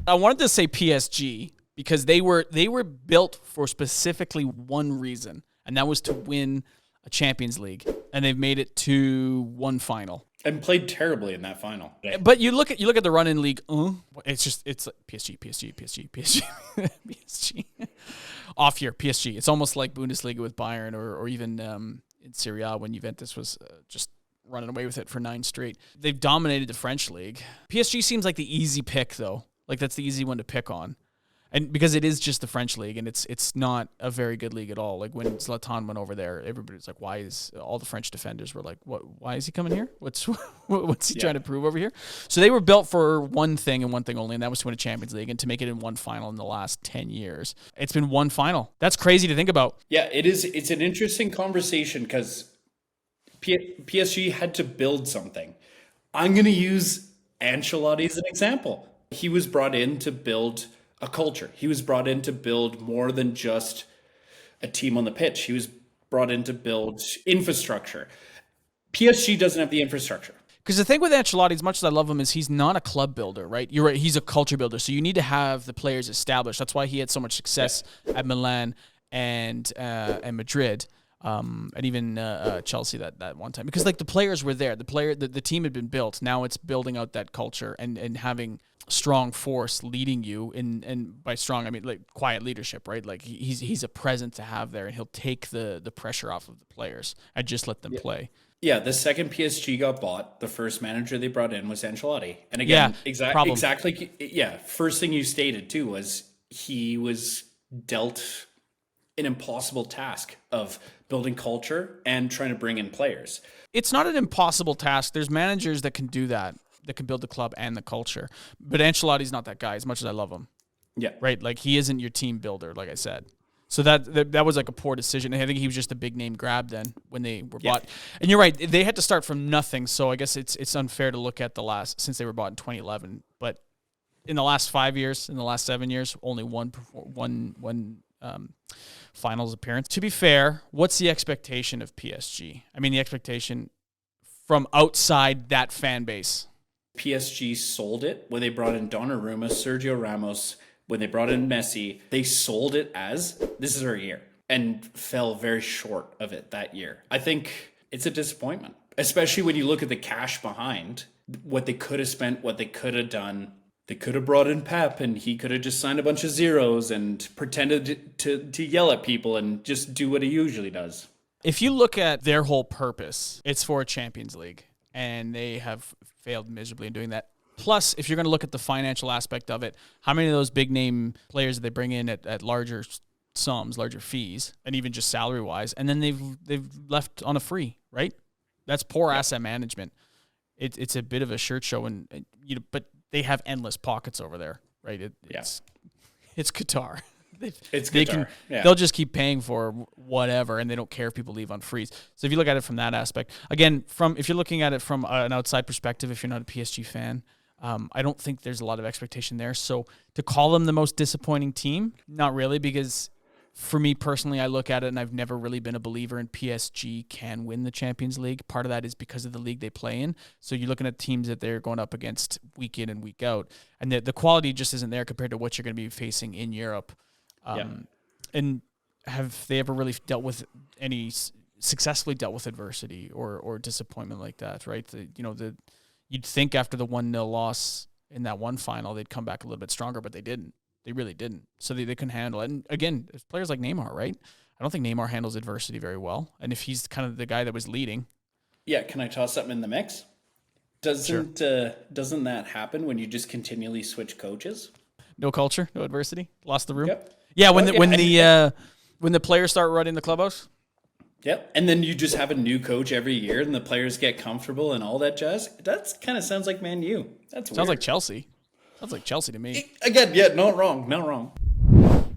I wanted to say PSG because they were built for specifically one reason, and that was to win a Champions League, and they've made it to one final. And played terribly in that final. But you look at the run in league, it's like PSG. PSG. Off year, PSG. It's almost like Bundesliga with Bayern or even in Serie A when Juventus was just running away with it for 9 straight. They've dominated the French league. PSG seems like the easy pick, though. Like, that's the easy one to pick on. And because it is just the French league, and it's not a very good league at all. Like, when Zlatan went over there, everybody's like, why is all the French defenders were like, why is he coming here? What's he trying to prove over here? So they were built for one thing and one thing only, and that was to win a Champions League and to make it in one final in the last 10 years. It's been one final. That's crazy to think about. Yeah, it is. It's an interesting conversation because PSG had to build something. I'm going to use Ancelotti as an example. He was brought in to build a culture. He was brought in to build more than just a team on the pitch. He was brought in to build infrastructure. PSG doesn't have the infrastructure. Because the thing with Ancelotti, as much as I love him, is he's not a club builder, right? You're right. He's a culture builder. So you need to have the players established. That's why he had so much success at Milan and Madrid. And even Chelsea that one time, because like the players were there, the team had been built. Now it's building out that culture and having strong force leading you and by strong I mean like quiet leadership, right? Like he's a presence to have there, and he'll take the pressure off of the players and just let them play. Yeah, the second PSG got bought, the first manager they brought in was Ancelotti, and again, exactly. Yeah, first thing you stated too was he was dealt an impossible task of building culture and trying to bring in players. It's not an impossible task. There's managers that can do that can build the club and the culture. But Ancelotti's not that guy, as much as I love him. Yeah. Right? Like, he isn't your team builder, like I said. So that was like a poor decision. And I think he was just a big name grab then when they were bought. And you're right, they had to start from nothing. So I guess it's unfair to look at since they were bought in 2011. But in the last 5 years, in the last 7 years, only one finals appearance. To be fair, what's the expectation of PSG? I mean, the expectation from outside that fan base. PSG sold it when they brought in Donnarumma, Sergio Ramos, when they brought in Messi. They sold it as, this is our year, and fell very short of it that year. I think it's a disappointment, especially when you look at the cash behind what they could have spent, what they could have done. They could have brought in Pep, and he could have just signed a bunch of zeros and pretended to yell at people and just do what he usually does. If you look at their whole purpose, it's for a Champions League, and they have failed miserably in doing that. Plus, if you're going to look at the financial aspect of it, how many of those big-name players that they bring in at larger sums, larger fees, and even just salary-wise, and then they've left on a free, right? That's poor asset management. It's a bit of a shirt show, but they have endless pockets over there, right? It's Qatar. They'll just keep paying for whatever, and they don't care if people leave on freeze. So if you look at it from that aspect, again, if you're looking at it from an outside perspective, if you're not a PSG fan, I don't think there's a lot of expectation there. So to call them the most disappointing team, not really, because for me personally, I look at it and I've never really been a believer in PSG can win the Champions League. Part of that is because of the league they play in. So you're looking at teams that they're going up against week in and week out, and the quality just isn't there compared to what you're going to be facing in Europe. And have they ever really successfully dealt with adversity or disappointment like that, right? You'd think after the 1-0 loss in that one final, they'd come back a little bit stronger, but they didn't. They really didn't. So they couldn't handle it. And again, it's players like Neymar, right? I don't think Neymar handles adversity very well. And if he's kind of the guy that was leading. Yeah, can I toss something in the mix? Doesn't that happen when you just continually switch coaches? No culture, no adversity, lost the room. Yep. Yeah, when the players start running the clubhouse. Yep, and then you just have a new coach every year, and the players get comfortable and all that jazz. That kind of sounds like Man U. Sounds like Chelsea. Sounds like Chelsea to me. Again, yeah, not wrong.